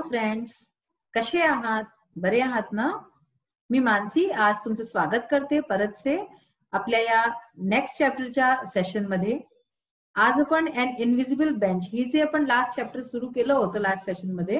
Friends, कसे आहात? बरे आहात ना? मी मानसी आज तुमचं स्वागत करते परत से आपल्या या नेक्स्ट चॅप्टरच्या सेशन मध्ये. आज आपण एन इनविजिबल बेंच ही जे आपण लास्ट चॅप्टर सुरू केलं होतं लास्ट सेशन मध्ये,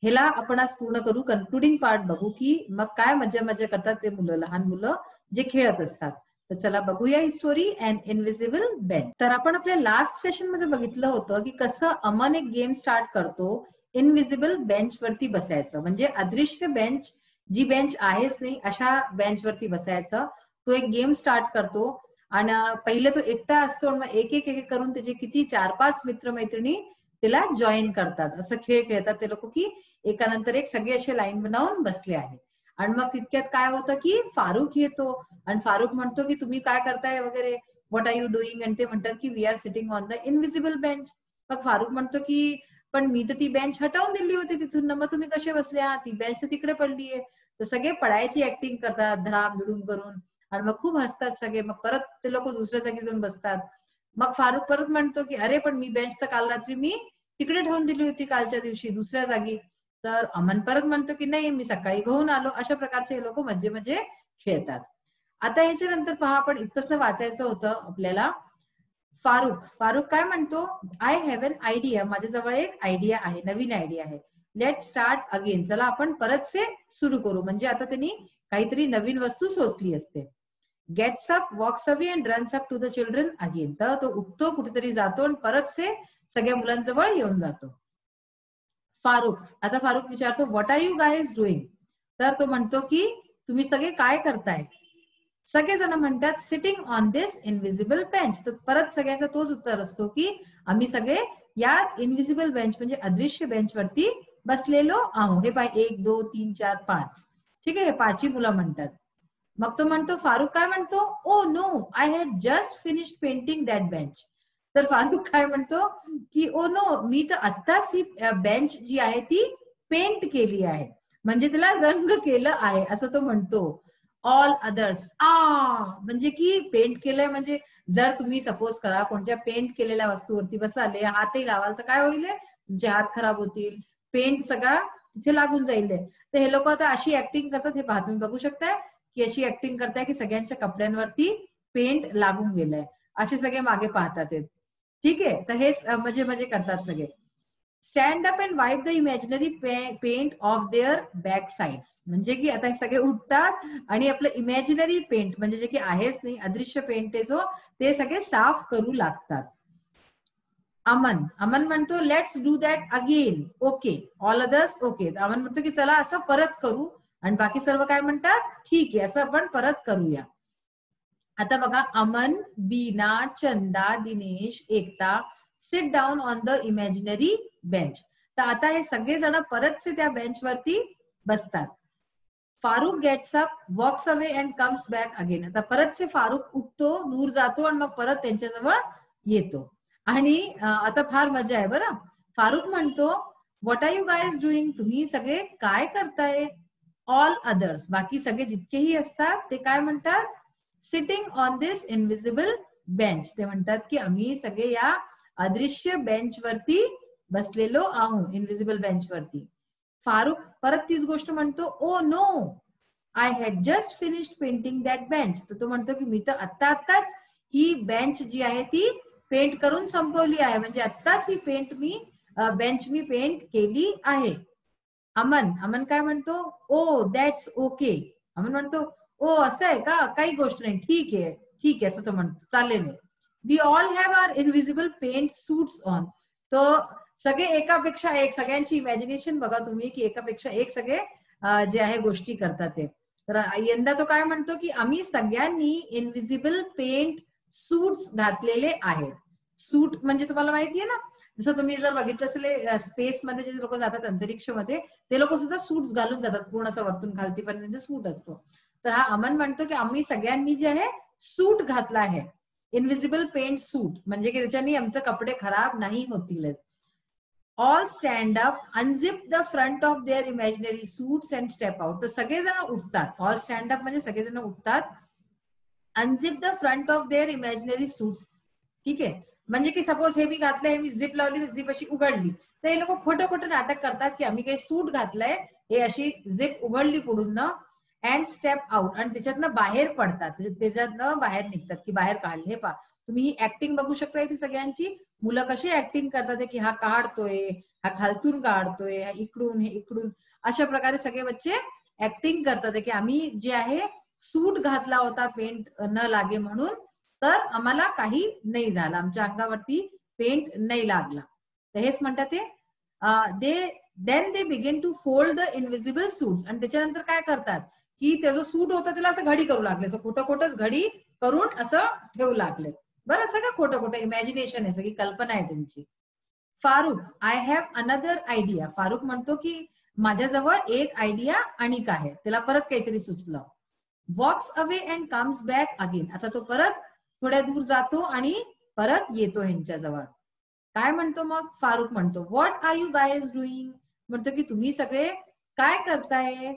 ह्याला आपण आज पूर्ण करू. कन्क्लुडिंग पार्ट बघू की मग काय मजा मजा करतात ते मुलं, लहान मुलं जे खेळत असतात. तर चला बघूया ही स्टोरी एन इनविजिबल बेंच. तर आपण आपल्या लास्ट सेशन मध्ये बघितलं होतं की कसं अमन एक गेम स्टार्ट करतो इनविजिबल बेंच वरती बसायचं, म्हणजे अदृश्य बेंच, जी बेंच आहेच नाही अशा बेंच वरती बसायचं. तो एक गेम स्टार्ट करतो आणि पहिले तो एकटा असतो आणि मग एक एक एक करून त्याचे किती 4-5 मित्रमैत्रिणी त्याला जॉईन करतात. असं खेळ खेळतात ते लोक की एकानंतर एक सगळे असे लाईन बनवून बसले आहेत. आणि मग तितक्यात काय होतं की फारुख येतो आणि फारुख म्हणतो की तुम्ही काय करताय वगैरे, व्हॉट आर यू डुईंग, आणि ते म्हणतात की we are sitting on the invisible bench. मग फारुख म्हणतो की पण मी तर ती बेंच हटवून दिली होती तिथून, मग तुम्ही कसे बसले आहात, ती बेंच तर तिकडे पडलीये. तर सगळे पडायची ऍक्टिंग करतात धडाम धुडूम करून आणि मग खूप हसतात सगळे. मग परत ते लोक दुसऱ्या जागी जाऊन बसतात. मग फारुख परत म्हणतो की अरे पण मी बेंच तर काल रात्री मी तिकडे ठेवून दिली होती कालच्या दिवशी दुसऱ्या जागी. तर अमन परत म्हणतो की नाही मी सकाळी घेऊन आलो. अशा प्रकारचे हे लोक मजे मजे खेळतात. आता याच्यानंतर पहा, आपण इथपासून वाचायचं होतं आपल्याला. फारुख काय म्हणतो, आय हॅव एन आयडिया, माझ्याजवळ एक आयडिया आहे, नवीन आयडिया आहे. लेट स्टार्ट अगेन, चला आपण परत से सुरू करू. म्हणजे आता त्यांनी काहीतरी नवीन वस्तू सोचली असते. Gets up, walks away and runs up to the children again. तर तो उठतो, कुठेतरी जातो आणि परत से सगळ्या मुलांजवळ येऊन जातो. आता फारुख विचारतो what are you guys doing. तर तो म्हणतो की तुम्ही सगळे काय करताय. सगळेजण म्हणतात sitting on this invisible bench. तर परत सगळ्यांचा तोच उत्तर असतो की आम्ही सगळे या इनविजिबल बेंच म्हणजे अदृश्य बेंच वरती बसलेलो आहो. हे पाय 1 2 3 4 5, ठीक आहे, हे 5 मुलं म्हणतात. मग तो म्हणतो, फारुख काय म्हणतो, oh no I had just finished painting that bench. तर फारुख काय म्हणतो की ओ नो, मी तर आत्ताच ही बेंच जी आहे ती पेंट केली आहे, म्हणजे त्याला रंग केलं आहे असं तो म्हणतो. ऑल अदर्स म्हणजे की पेंट केलंय, म्हणजे जर तुम्ही सपोज करा कोणत्या पेंट केलेल्या वस्तूवरती बसाले, हातही लावाल तर काय होईल, तुमचे हात खराब होतील, पेंट सगळा तिथे लागून जाईल. तर हे लोक आता अशी ऍक्टिंग करतात, हे पहा तुम्ही बघू शकताय की अशी ऍक्टिंग करताय की सगळ्यांच्या कपड्यांवरती पेंट लागून गेलंय, असे सगळे मागे पाहतात. ठीक आहे, तर हेच मजे मजे करतात सगळे. Stand up and wipe the imaginary paint off their back sides, म्हणजे की आता हे सगळे उठतात आणि आपलं इमॅजिनरी पेंट म्हणजे जे की आहेच नाही अदृश्य पेंट आहे जो, ते सगळे साफ करू लागतात. अमन म्हणतो let's do that again. Okay, all others okay. Aman म्हणतो की चला असं परत करू, आणि बाकी सर्व काय म्हणतात, ठीक आहे असं आपण परत करूया. आता बघा, Aman, Bina, Chanda, Dinesh, Ekta sit down on the imaginary bench. तर आता हे सगळे जण परत त्या बेंच वरती बसतात. Farooq gets up, walks away and comes back again. आता परत से फारुख उठतो, दूर जातो आणि मग परत त्यांच्याजवळ येतो. आणि आता फार मजा आहे बरं. फारुख म्हणतो what are you guys doing, तुम्ही सगळे काय करताय. ऑल अदर्स, बाकी सगळे जितकेही असतात ते काय म्हणतात, sitting on this invisible bench. ते म्हणतात की आम्ही सगळे या अदृश्य बेंच वरती बसलेलो आहो, इनविजिबल बेंच वरती. फारुख परत तीच गोष्ट म्हणतो, oh no I had just finished painting that bench. तर तो म्हणतो की मी तर आत्ताच ही बेंच जी आहे ती पेंट करून संपवली आहे, म्हणजे आत्ताच ही बेंच मी पेंट केली आहे. अमन काय म्हणतो, ओ दॅट्स ओके. अमन म्हणतो ओ असं आहे का, काही गोष्ट नाही, ठीक आहे असं तो म्हणतो, चालेल. We all have our invisible paint suits on. तो सगळे एकापेक्षा एक, सगळ्यांची इमॅजिनेशन बघा तुम्ही की एकापेक्षा एक सगळे जे आहे गोष्टी करतात ते. तर यंदा तो काय म्हणतो की आम्ही सगळ्यांनी इनविजिबल पेंट सूट्स घातलेले आहेत. सूट म्हणजे तुम्हाला माहितीये ना, जसं तुम्ही जर बघितलं असेल स्पेसमध्ये जे लोक जातात अंतरिक्षमध्ये, ते लोक सुद्धा सूट्स घालून जातात, पूर्ण असं वरतून खालतीपर्यंत सूट असतो. तर हा अमन म्हणतो की आम्ही सगळ्यांनी जे आहे सूट घातला आहे, इनविजिबल पेंट सूट, म्हणजे की त्याच्यानी आमचे कपडे खराब नाही होतील. All stand up, unzip the front of their imaginary suits and step out. तर सगळेजण उठतात. ऑल स्टँड अप म्हणजे सगळेजण उठतात. Unzip the front of their imaginary suits, ठीक आहे. म्हणजे की सपोज हे मी घातलंय, हे मी झिप लावली, झिप अशी उघडली, तर हे लोक खोटं खोटं नाटक करतात की आम्ही काही सूट घातलंय, हे अशी झिप उघडली पुढून अँड स्टेप आउट, आणि त्याच्यातनं बाहेर पडतात, त्याच्यातनं बाहेर निघतात की बाहेर काढले. हे पहा तुम्ही ही ऍक्टिंग बघू शकता ती सगळ्यांची. मुलं कशी ऍक्टिंग करतात की हा काढतोय, हा खालतून काढतोय, हा इकडून, हे इकडून, अशा प्रकारे सगळे बच्चे ऍक्टिंग करतात की आम्ही जे आहे सूट घातला होता पेंट न लागे म्हणून, तर आम्हाला काही नाही झालं, आमच्या अंगावरती पेंट नाही लागला. तर हेच म्हणतात ते then they begin to fold the invisible suits. आणि त्याच्यानंतर काय करतात की त्याचं सूट होतं त्याला असं घडी करू लागले, असं खोटं खोटंच घडी करून असं ठेवू लागले. बरं, सगळं खोटं खोटं इमॅजिनेशन आहे, सगळी कल्पना आहे त्यांची. Farooq, I have another idea. Farooq म्हणतो की माझ्याजवळ एक आयडिया आणिक आहे, त्याला परत काहीतरी सुचलं. Walks away and comes back again. आता तो परत थोड्या दूर जातो आणि परत येतो ह्यांच्याजवळ. काय म्हणतो मग फारुख? म्हणतो what are you guys doing. म्हणतो की तुम्ही सगळे काय करताय.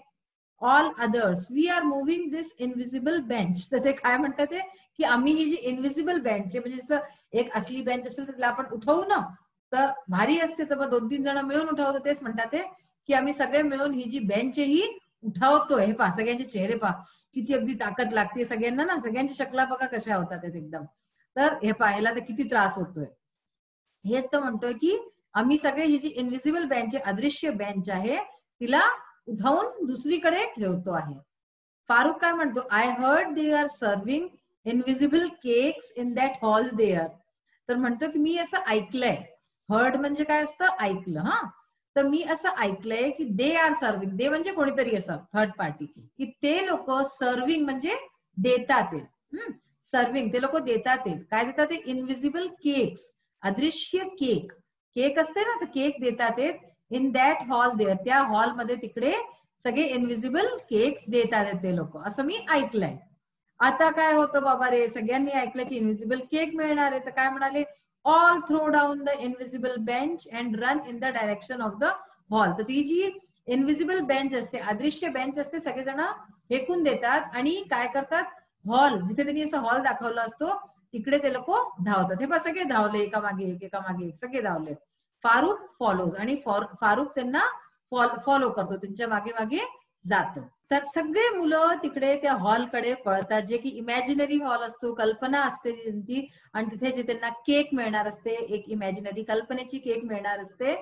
All others we are moving this invisible bench. तर ते काय म्हणतात ते की आम्ही ही जी इनविजिबल बेंच आहे, म्हणजे जसं एक असली बेंच असेल तर तिला आपण उठवू ना, तर भारी असते, तर मग 2-3 जण मिळून उठवतो. तेच म्हणतात ते की आम्ही सगळे मिळून ही जी बेंच आहे ही उठावतोय. हे पहा सगळ्यांचे चेहरे पहा, किती अगदी ताकद लागते सगळ्यांना ना, सगळ्यांची शक्ला बघा कशा होतात एकदम. तर हे पाहायला तर किती त्रास होतोय. हेच तर म्हणतोय की आम्ही सगळे ही जी इनविजिबल बेंच आहे, अदृश्य बेंच आहे, तिला उठावून दुसरीकडे ठेवतो आहे. फारुख काय म्हणतो, I heard they are serving invisible cakes in that hall there. तर म्हणतो की मी असं ऐकलंय. हर्ड म्हणजे काय असतं, ऐकलं. हा, तर मी असं ऐकलंय की दे आर सर्विंग, दे म्हणजे कोणीतरी असं थर्ड पार्टी, की ते लोक सर्विंग म्हणजे देतात. सर्विंग ते लोक देतात. काय देतात ते, इनविजिबल केक्स, अदृश्य केक. केक असते ना, तर केक देतात इन दॅट हॉल देअर, त्या हॉलमध्ये तिकडे सगळे इनविजिबल केक्स देतात ते लोक, असं मी ऐकलंय. आता काय होतं बाबा रे, सगळ्यांनी ऐकलं की इनविजिबल केक मिळणार आहे, तर काय म्हणाले, all throw down the invisible bench and run in the direction of the hall. तर ती जी इनविजिबल बेंच असते, अदृश्य बेंच असते, सगळेजण फेकून देतात आणि काय करतात, हॉल जिथे त्यांनी असं हॉल दाखवला असतो तिकडे ते लोक धावतात. हे बघ सगळे धावले, एका मागे एक, एका मागे एक, सगळे धावले. फारुख फॉलोज, आणि फारुख त्यांना फॉलो करतो, त्यांच्या मागे मागे जातो. तर सगळे मुलं तिकडे त्या हॉलकडे पळतात, जे की इमॅजिनरी हॉल असतो, कल्पना असते त्यांची, आणि तिथे जे त्यांना केक मिळणार असते, एक इमॅजिनरी कल्पनेची केक मिळणार असते.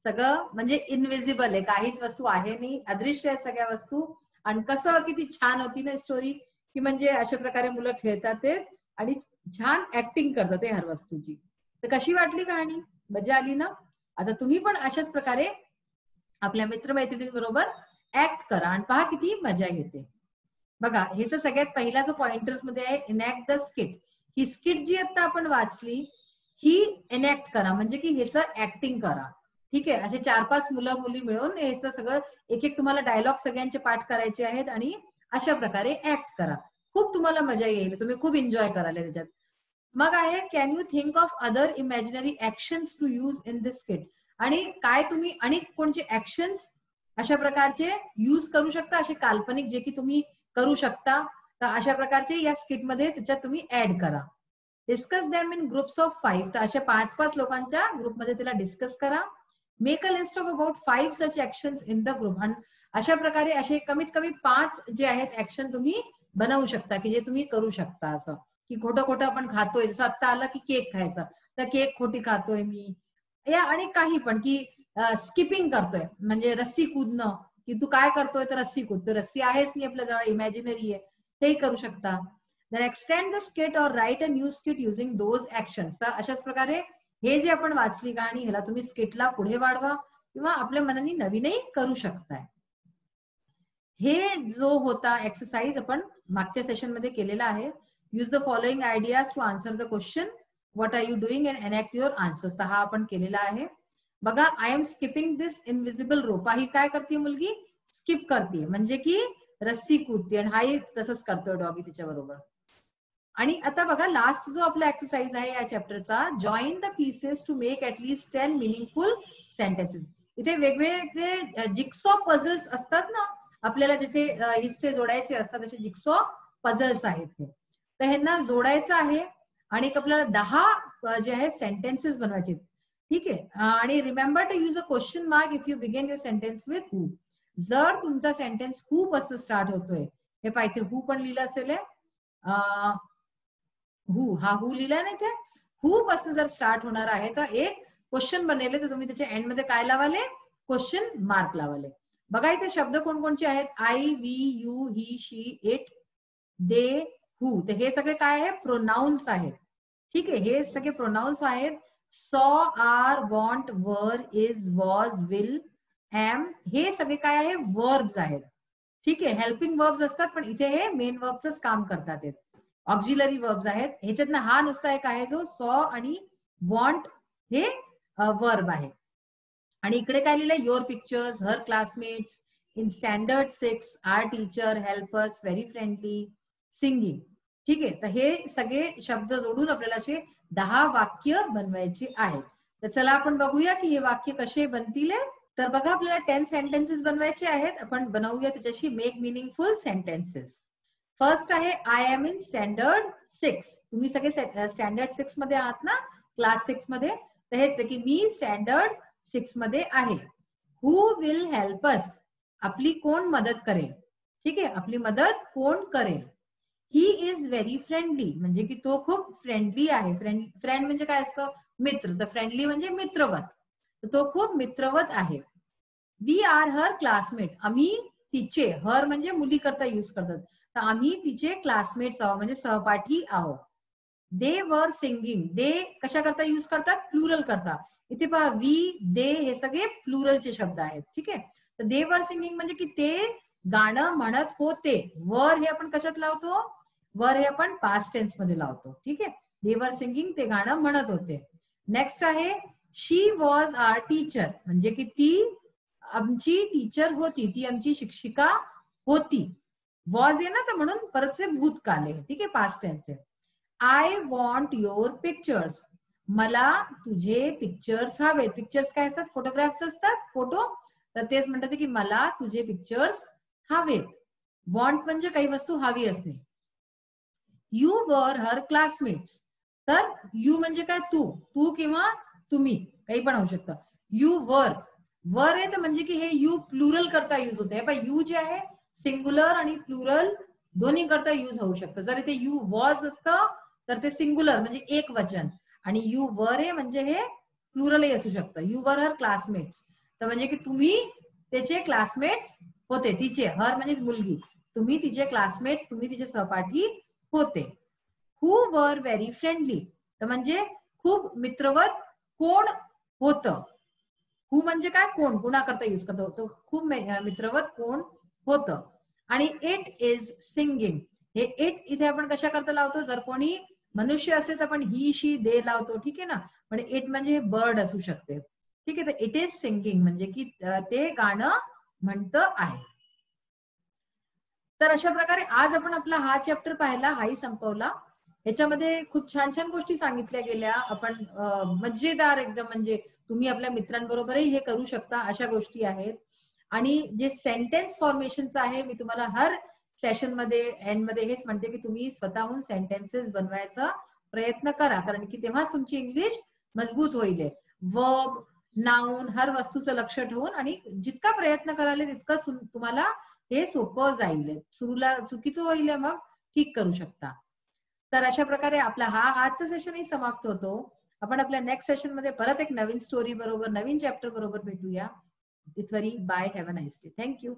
सगळं म्हणजे इनविजिबल आहे, काहीच वस्तू आहे नाही, अदृश्य आहेत सगळ्या वस्तू. आणि कसं किती छान होती ना स्टोरी, की म्हणजे अशा प्रकारे मुलं खेळतात ते आणि छान ऍक्टिंग करतात ते हर वस्तूची. तर कशी वाटली कहाणी, मजा आली ना. आता तुम्ही पण अशाच प्रकारे आपल्या मित्रमैत्रिणींबरोबर ऍक्ट करा आणि पहा किती मजा येते. बघा हे सगळ्यात पहिला जो पॉइंटर्स मध्ये आहे, इनॅक्ट द स्किट. ही स्किट जी आता आपण वाचली ही इनॅक्ट करा, म्हणजे की ह्याचं ऍक्टिंग करा. ठीक आहे, असे 4-5 मुलं मुली मिळून ह्याचं सगळं एक एक तुम्हाला डायलॉग सगळ्यांचे पाठ करायचे आहेत आणि अशा प्रकारे ऍक्ट करा. खूप तुम्हाला मजा येईल, तुम्ही खूप एन्जॉय कराल त्याच्यात. मग आहे, can you think of other imaginary actions to use in this skit. आणि काय तुम्ही अनेक कोणचे ऍक्शन्स अशा प्रकारचे यूज करू शकता, असे काल्पनिक जे की तुम्ही करू शकता, तर अशा प्रकारचे या स्किट मध्ये त्याच्यात तुम्ही ऍड करा. Discuss them in groups of 5. तर अशा 5-5 लोकांच्या ग्रुपमध्ये तिला डिस्कस करा. Make a list of about 5 such actions in the group. आणि अशा प्रकारे असे कमीत कमी 5 जे आहेत ऍक्शन तुम्ही बनवू शकता, की जे तुम्ही करू शकता. असं की खोटं खोटं आपण खातोय, जसं आत्ता आलं की केक खायचा, तर केक खोटी खातोय मी, या आणि काही पण की स्किपिंग करतोय म्हणजे रस्सी कूदणं, की तू काय करतोय तर रस्सी कूद, तर रस्सी आहेच नाही आपल्या जवळ, इमॅजिनरी आहे, तेही करू शकता. देन एक्सटेंड द स्किट और right a new skit using those actions. तर अशाच प्रकारे हे जे आपण वाचली गाणी, ह्याला तुम्ही स्किटला पुढे वाढवा किंवा आपल्या मनाने नवीनही करू शकताय. हे जो होता एक्सरसाइज आपण मागच्या सेशन मध्ये केलेला आहे. Use the following ideas to answer the question, what are you doing and enact your answers. तर हा आपण केलेला आहे. बघा, I am skipping this invisible rope. ही काय करते मुलगी, स्किप करते, म्हणजे की रस्सी कूदते, आणि हाही तसंच करतोय डॉगी तिच्या बरोबर. आणि आता बघा लास्ट जो आपला एक्सरसाइज आहे या चॅप्टरचा, join the pieces to make at least 10 meaningful sentences. इथे वेगवेगळे जिक्सॉ पझल्स असतात ना, आपल्याला जिथे हिस्से जोडायचे असतात, असे जिक्सॉ पझल्स आहेत हे. तर ह्यांना जोडायचं आहे आणि एक आपल्याला 10 जे आहे सेंटेन्सेस बनवायचे, ठीक आहे. आणि remember to use a question mark if you begin your sentence with who. जर तुमचा सेंटेन्स हू पासून स्टार्ट होतोय, हे पाहिजे हू पण लिहिलं असेल, हू हा हू लिहिला नाही, ते हू पासून जर स्टार्ट होणार आहे तर एक क्वेश्चन बनवले तर तुम्ही त्याच्या एंड मध्ये काय लावाले, क्वेश्चन मार्क लावाले. बघा इथे शब्द कोणकोणचे आहेत, I, we, you, he, she, it, they, who. तर हे सगळे काय आहे, प्रोनाउन्स आहेत, ठीक आहे. हे सगळे प्रोनाउन्स आहेत. सॉ, आर, वॉन्ट, वर, इज, वॉज, विल, एम, हे सगळे काय आहे, वर्ब्स आहेत, ठीक आहे. हेल्पिंग वर्ब्स असतात पण इथे हे मेन वर्बच काम करतात, ऑक्झिलरी वर्ब्स आहेत. ह्याच्यातनं हा नुसता एक आहे जो सॉ आणि वॉन्ट हे वर्ब आहे. आणि इकडे काय लिहिलंय, your pictures, her classmates, in standard 6, our teacher, help us, very friendly, singing, ठीक आहे. तर हे सगळे शब्द जोडून आपल्याला असे 10 वाक्य बनवायचे आहेत. तर चला आपण बघूया की हे वाक्य कसे बनतील. तर बघा आपल्याला 10 सेंटेन्सेस बनवायचे आहेत. आपण बनवूया त्याच्याशी मेक मिनिंगफुल सेंटेन्सेस. फर्स्ट आहे आय एम इन स्टँडर्ड 6. तुम्ही सगळे स्टँडर्ड 6 मध्ये आहात ना, क्लास 6 मध्ये. तर हेच आहे की मी स्टँडर्ड 6 मध्ये आहे. हू विल हेल्प अस, आपली कोण मदत करेल, ठीक आहे, आपली मदत कोण करेल. ही इज व्हेरी फ्रेंडली, म्हणजे की तो खूप फ्रेंडली आहे. फ्रेंड म्हणजे काय असतं, मित्र. तर फ्रेंडली म्हणजे मित्रवत, तर तो खूप मित्रवत आहे. वी आर हर क्लासमेट, आम्ही तिचे, हर म्हणजे मुली करता युज करतात, तर आम्ही तिचे क्लासमेट्स आहोत, म्हणजे सहपाठी आहोत. दे वर सिंगिंग, दे कशा करता युज करतात, प्लुरल करता. इथे पहा वी, दे हे सगळे प्लुरलचे शब्द आहेत, ठीक आहे. तर दे वर सिंगिंग म्हणजे की ते गाणं म्हणत होते. वर हे आपण कशात लावतो, वर हे आपण पास्ट टेन्स मध्ये लावतो, ठीक आहे. दे वर सिंगिंग, ते गाणं म्हणत होते. नेक्स्ट आहे शी वॉज आवर टीचर, म्हणजे की ती आमची टीचर होती, ती आमची शिक्षिका होती. वॉज आहे ना, तर म्हणून परतचे भूतकाल आहे, ठीक आहे, पास्ट टेन्स आहे. आय वॉन्ट युअर पिक्चर्स, मला तुझे पिक्चर्स हवेत. पिक्चर्स काय असतात, फोटोग्राफ्स असतात, फोटो. तर तेच म्हणतात की मला तुझे पिक्चर्स हवेत. वॉन्ट म्हणजे काही वस्तू हवी असणे. यू वर हर क्लासमेट्स, तर यू म्हणजे काय, तू किंवा तुम्ही, काही पण होऊ शकतं. यू वर, वर आहे तर म्हणजे की हे यू प्लुरल करता युज होते. पण यू जे आहे सिंग्युलर आणि प्लुरल दोन्ही करता युज होऊ शकतं. जर इथे यू वॉज असतं तर ते सिंग्युलर म्हणजे एक वचन, आणि यू वर आहे म्हणजे हे प्लुरलही असू शकतं. यू वर हर क्लासमेट्स, तर म्हणजे की तुम्ही त्याचे क्लासमेट्स होते, तिचे, हर म्हणजे मुलगी, तुम्ही तिचे क्लासमेट्स, तुम्ही तिचे सहपाठी होते. हू वर व्हेरी फ्रेंडली, तर म्हणजे खूप मित्रवत कोण होतं. हू म्हणजे काय, कोण, कुणाकरता युज करतो, तो खूप मित्रवत कोण होतं. आणि इट इज सिंगिंग, हे इट इथे आपण कशा करता लावतो, जर कोणी मनुष्य असेल तर आपण ही, शी, दे लावतो, ठीक आहे ना. पण इट म्हणजे बर्ड असू शकते, ठीक आहे. तर इट इज सिंगिंग म्हणजे की ते गाणं म्हणतं आहे. तर अशा प्रकारे आज आपण आपला हा चॅप्टर पाहिला, हाही संपवला. ह्याच्यामध्ये खूप छान छान गोष्टी सांगितल्या गेल्या. आपण मजेदार एकदम, म्हणजे तुम्ही आपल्या मित्रांबरोबरही हे करू शकता, अशा गोष्टी आहेत. आणि जे सेंटेन्स फॉर्मेशनचं आहे, मी तुम्हाला हर सेशन मध्ये एंड मध्ये हेच म्हणते की तुम्ही स्वतःहून सेंटेन्सेस बनवायचा प्रयत्न करा, कारण की तेव्हाच तुमची इंग्लिश मजबूत होईल. वर्ब, नाउन, हर वस्तूचं लक्ष ठेवून, आणि जितका प्रयत्न कराल तितकंच तुम्हाला हे सोपं जाईल. सुरूला चुकीचं होईल, मग ठीक करू शकता. तर अशा प्रकारे आपला हा आजचा सेशनही समाप्त होतो. आपण आपल्या नेक्स्ट सेशन मध्ये परत एक नवीन स्टोरी बरोबर, नवीन चॅप्टर बरोबर भेटूया. तिथवरी bye, have a nice day. Thank you.